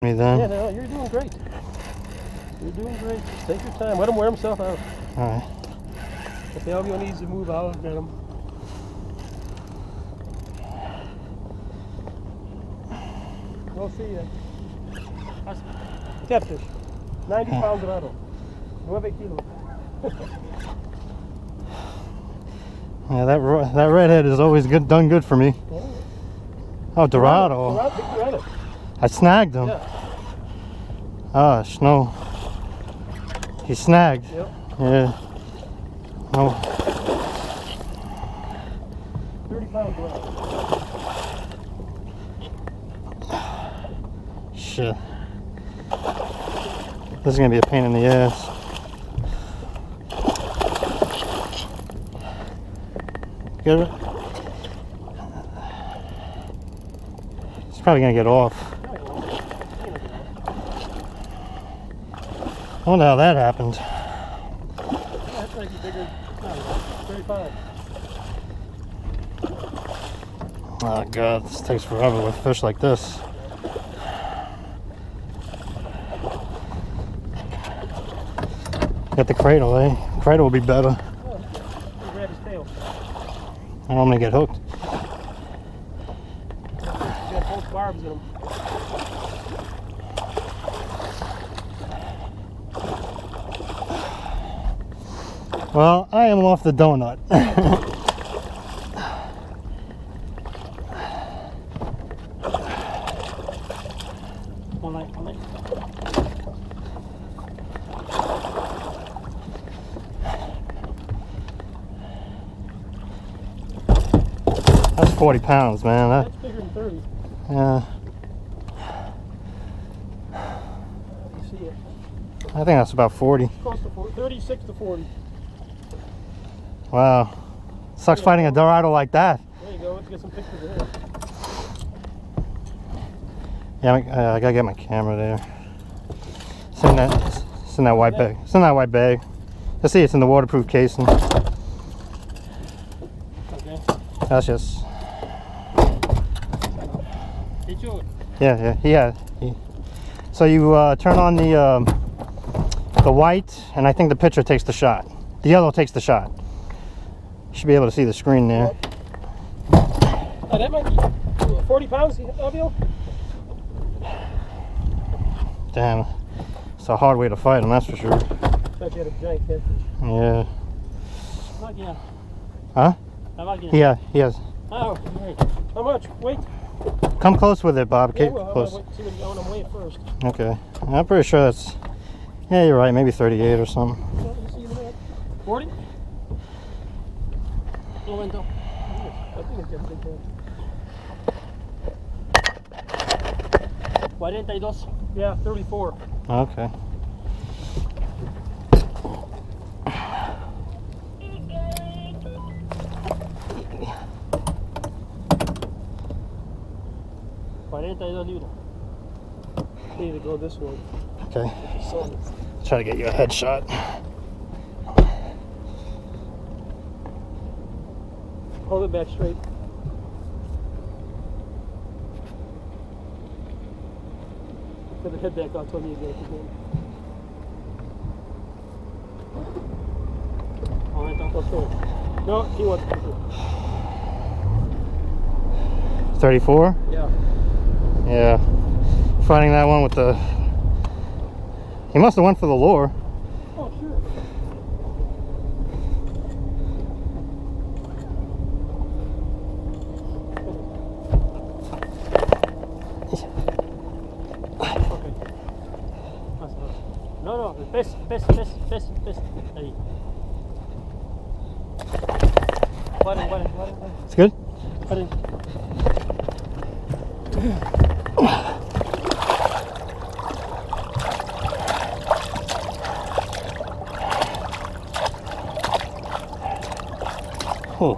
me then. Yeah, no, you're doing great. You're doing great. Take your time. Let him wear himself out. Alright. If the LBO needs to move, I'll get him. We'll see you. Catfish. 90 pound dorado. 9 kilos. Yeah, that redhead is always done good for me. Oh, Dorado. Dorado. I snagged him. Yeah. Gosh, no. He snagged. Yep. Yeah. Oh. 30 pound Dorado. Shit. This is gonna be a pain in the ass. Get it? It's probably gonna get off. I wonder how that happened. That's like a bigger, 35. Oh god, this takes forever with fish like this. Get the cradle, eh? Cradle will be better. Oh, grab his tail. I don't want to get hooked. You got both barbs in him. Well, I am off the donut. That's 40 pounds, man. That's bigger than 30. Yeah. You see it. I think that's about 40. Close to 40. 36 to 40. Wow. Sucks fighting a Dorado like that. There you go. Let's get some pictures of it. Yeah, I gotta get my camera there. It's in that white bag. It's in that white bag. You'll see it's in the waterproof casing. Okay. That's just. Yeah. So you turn on the white, and I think the picture takes the shot. The yellow takes the shot. You should be able to see the screen there. Oh, that might be 40 pounds, LBO? Damn, it's a hard way to fight him, that's for sure. Thought you had a giant catfish. Yeah. Yeah. Huh? Yeah, he has. Oh, right. How much? Wait. Come close with it, Bob. Yeah, Close. I want to weigh it first. Okay. I'm pretty sure that's. Yeah, you're right. Maybe 38 or something. 40? Momento. I think it's just like that. 42. Yeah, 34. Okay. Need to go this way. Okay. Try to get you a headshot. Hold it back straight. Put the head back out, tell me again. Okay. No, he wants to do 34? Yeah. Yeah. Fighting that one with the. He must have went for the lure. Oh, sure. Okay. No, pes. Ahí. Paren. It's good? Paren. Oh.